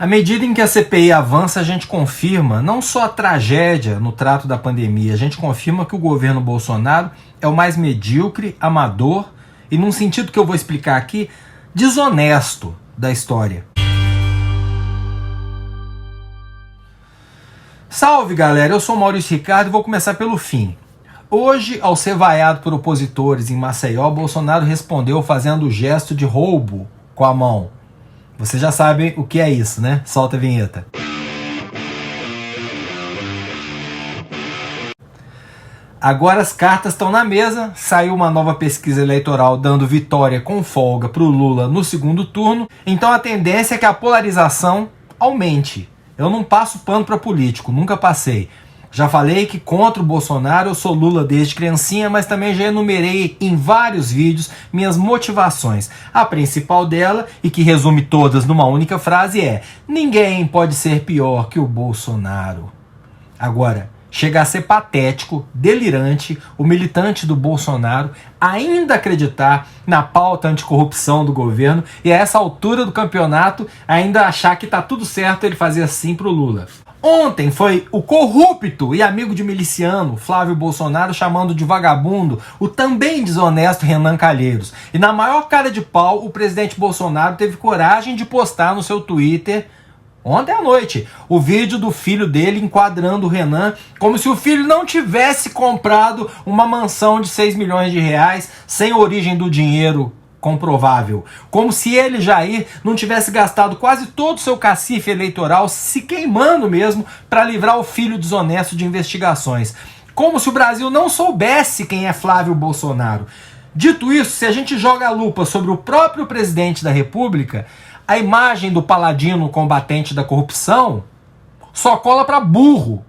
À medida em que a CPI avança, a gente confirma não só a tragédia no trato da pandemia, a gente confirma que o governo Bolsonaro é o mais medíocre, amador e, num sentido que eu vou explicar aqui, desonesto da história. Salve, galera! Eu sou Maurício Ricardo e vou começar pelo fim. Hoje, ao ser vaiado por opositores em Maceió, Bolsonaro respondeu fazendo o gesto de roubo com a mão. Vocês já sabem o que é isso, né? Solta a vinheta. Agora as cartas estão na mesa, saiu uma nova pesquisa eleitoral dando vitória com folga para o Lula no segundo turno, então a tendência é que a polarização aumente. Eu não passo pano para político, nunca passei. Já falei que contra o Bolsonaro eu sou Lula desde criancinha, mas também já enumerei em vários vídeos minhas motivações. A principal dela, e que resume todas numa única frase, é: ninguém pode ser pior que o Bolsonaro. Agora, chega a ser patético, delirante, o militante do Bolsonaro ainda acreditar na pauta anticorrupção do governo e a essa altura do campeonato ainda achar que tá tudo certo ele fazer assim pro Lula. Ontem foi o corrupto e amigo de miliciano Flávio Bolsonaro chamando de vagabundo o também desonesto Renan Calheiros. E na maior cara de pau, o presidente Bolsonaro teve coragem de postar no seu Twitter, ontem à noite, o vídeo do filho dele enquadrando o Renan como se o filho não tivesse comprado uma mansão de 6 milhões de reais sem origem do dinheiro comprovável. Como se ele, Jair, não tivesse gastado quase todo o seu cacife eleitoral se queimando mesmo para livrar o filho desonesto de investigações. Como se o Brasil não soubesse quem é Flávio Bolsonaro. Dito isso, se a gente joga a lupa sobre o próprio presidente da República, a imagem do paladino combatente da corrupção só cola para burro,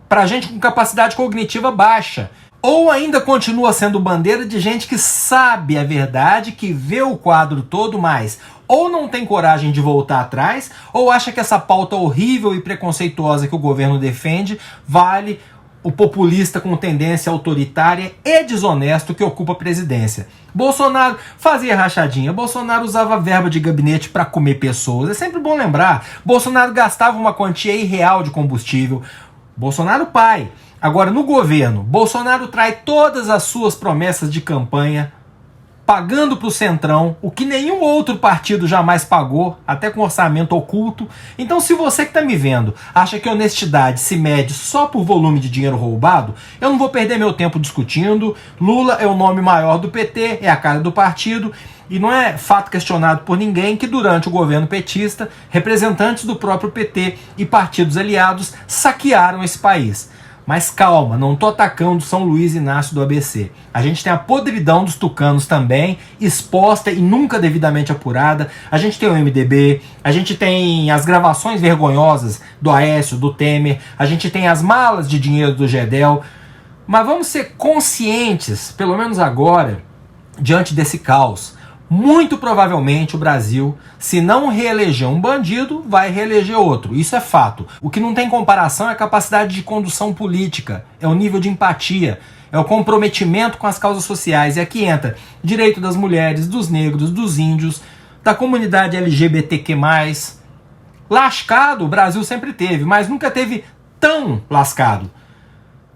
para gente com capacidade cognitiva baixa. Ou ainda continua sendo bandeira de gente que sabe a verdade, que vê o quadro todo, mas ou não tem coragem de voltar atrás, ou acha que essa pauta horrível e preconceituosa que o governo defende vale o populista com tendência autoritária e desonesto que ocupa a presidência. Bolsonaro fazia rachadinha, Bolsonaro usava verba de gabinete para comer pessoas, é sempre bom lembrar. Bolsonaro gastava uma quantia irreal de combustível. Bolsonaro pai. Agora, no governo, Bolsonaro trai todas as suas promessas de campanha, pagando para o Centrão o que nenhum outro partido jamais pagou, até com orçamento oculto. Então, se você que está me vendo acha que honestidade se mede só por volume de dinheiro roubado, eu não vou perder meu tempo discutindo. Lula é o nome maior do PT, é a cara do partido, e não é fato questionado por ninguém que durante o governo petista, representantes do próprio PT e partidos aliados saquearam esse país. Mas calma, não tô atacando São Luís Inácio do ABC. A gente tem a podridão dos tucanos também, exposta e nunca devidamente apurada. A gente tem o MDB, a gente tem as gravações vergonhosas do Aécio, do Temer, a gente tem as malas de dinheiro do Gedel. Mas vamos ser conscientes, pelo menos agora, diante desse caos. Muito provavelmente o Brasil, se não reeleger um bandido, vai reeleger outro. Isso é fato. O que não tem comparação é a capacidade de condução política, é o nível de empatia, é o comprometimento com as causas sociais. E aqui entra direito das mulheres, dos negros, dos índios, da comunidade LGBTQ+. Lascado o Brasil sempre teve, mas nunca teve tão lascado.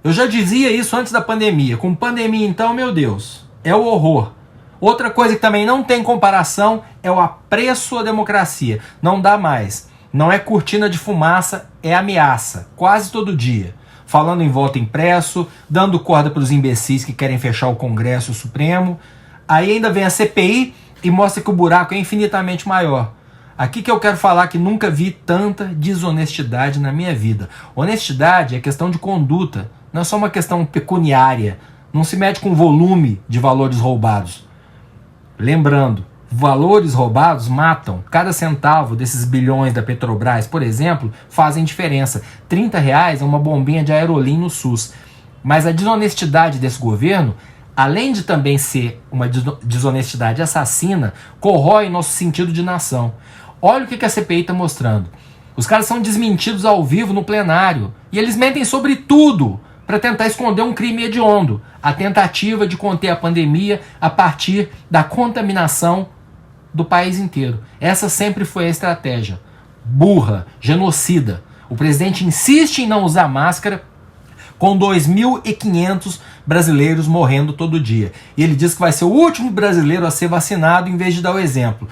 Eu já dizia isso antes da pandemia. Com pandemia então, meu Deus, é o horror. Outra coisa que também não tem comparação é o apreço à democracia. Não dá mais. Não é cortina de fumaça, é ameaça. Quase todo dia. Falando em voto impresso, dando corda para os imbecis que querem fechar o Congresso e o Supremo. Aí ainda vem a CPI e mostra que o buraco é infinitamente maior. Aqui que eu quero falar que nunca vi tanta desonestidade na minha vida. Honestidade é questão de conduta, não é só uma questão pecuniária. Não se mede com volume de valores roubados. Lembrando, valores roubados matam. Cada centavo desses bilhões da Petrobras, por exemplo, fazem diferença. R$30 é uma bombinha de Aerolim no SUS. Mas a desonestidade desse governo, além de também ser uma desonestidade assassina, corrói nosso sentido de nação. Olha o que a CPI está mostrando. Os caras são desmentidos ao vivo no plenário. E eles mentem sobre tudo para tentar esconder um crime hediondo, a tentativa de conter a pandemia a partir da contaminação do país inteiro. Essa sempre foi a estratégia. burra, genocida. O presidente insiste em não usar máscara com 2.500 brasileiros morrendo todo dia. E ele diz que vai ser o último brasileiro a ser vacinado em vez de dar o exemplo.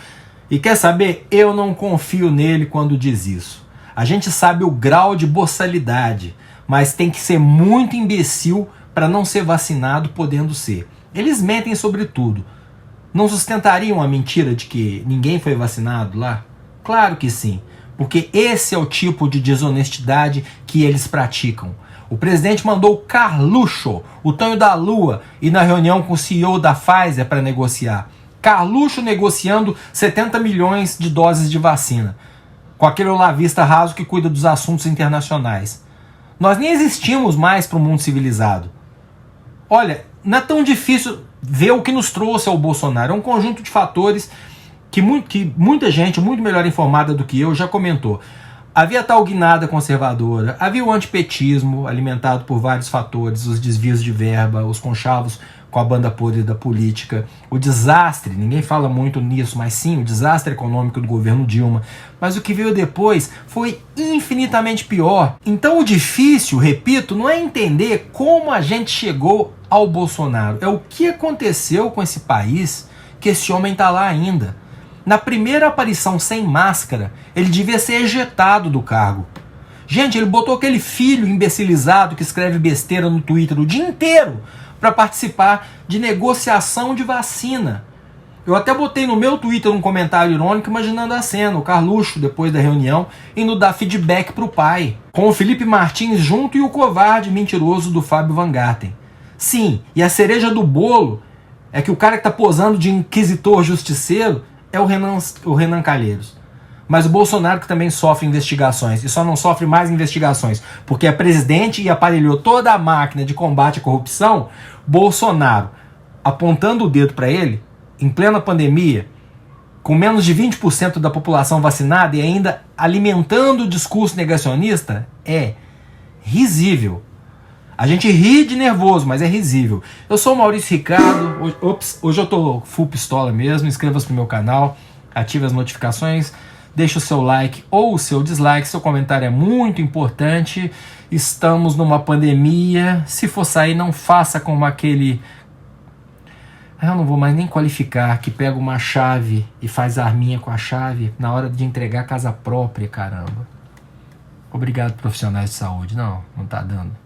E quer saber? Eu não confio nele quando diz isso. A gente sabe o grau de boçalidade, mas tem que ser muito imbecil para não ser vacinado podendo ser. Eles mentem sobre tudo. Não sustentariam a mentira de que ninguém foi vacinado lá? Claro que sim, porque esse é o tipo de desonestidade que eles praticam. O presidente mandou o Carluxo, o Tonho da Lua, ir na reunião com o CEO da Pfizer para negociar. Carluxo negociando 70 milhões de doses de vacina, com aquele olavista raso que cuida dos assuntos internacionais. Nós nem existimos mais para o mundo civilizado. Olha, não é tão difícil ver o que nos trouxe ao Bolsonaro. É um conjunto de fatores que muita gente, muito melhor informada do que eu, já comentou. Havia tal guinada conservadora, havia o antipetismo alimentado por vários fatores, os desvios de verba, os conchavos com a banda podre da política, o desastre, ninguém fala muito nisso, mas sim, o desastre econômico do governo Dilma. Mas o que veio depois foi infinitamente pior. Então o difícil, repito, não é entender como a gente chegou ao Bolsonaro, é o que aconteceu com esse país que esse homem está lá ainda. Na primeira aparição sem máscara, ele devia ser ejetado do cargo. Gente, ele botou aquele filho imbecilizado que escreve besteira no Twitter o dia inteiro para participar de negociação de vacina. Eu até botei no meu Twitter um comentário irônico imaginando a cena, o Carluxo, depois da reunião, indo dar feedback pro pai, com o Felipe Martins junto e o covarde mentiroso do Fábio Van Garten. Sim, e a cereja do bolo é que o cara que tá posando de inquisitor justiceiro é o Renan Calheiros. Mas o Bolsonaro que também sofre investigações, e só não sofre mais investigações porque é presidente e aparelhou toda a máquina de combate à corrupção. Bolsonaro apontando o dedo para ele, em plena pandemia, com menos de 20% da população vacinada e ainda alimentando o discurso negacionista, é risível. A gente ri de nervoso, mas é risível. Eu sou o Maurício Ricardo, hoje eu tô full pistola mesmo, inscreva-se no meu canal, ative as notificações, deixe o seu like ou o seu dislike, seu comentário é muito importante. Estamos numa pandemia, se for sair não faça como aquele... Eu não vou mais nem qualificar, que pega uma chave e faz arminha com a chave na hora de entregar a casa própria, caramba. Obrigado, profissionais de saúde. Não tá dando.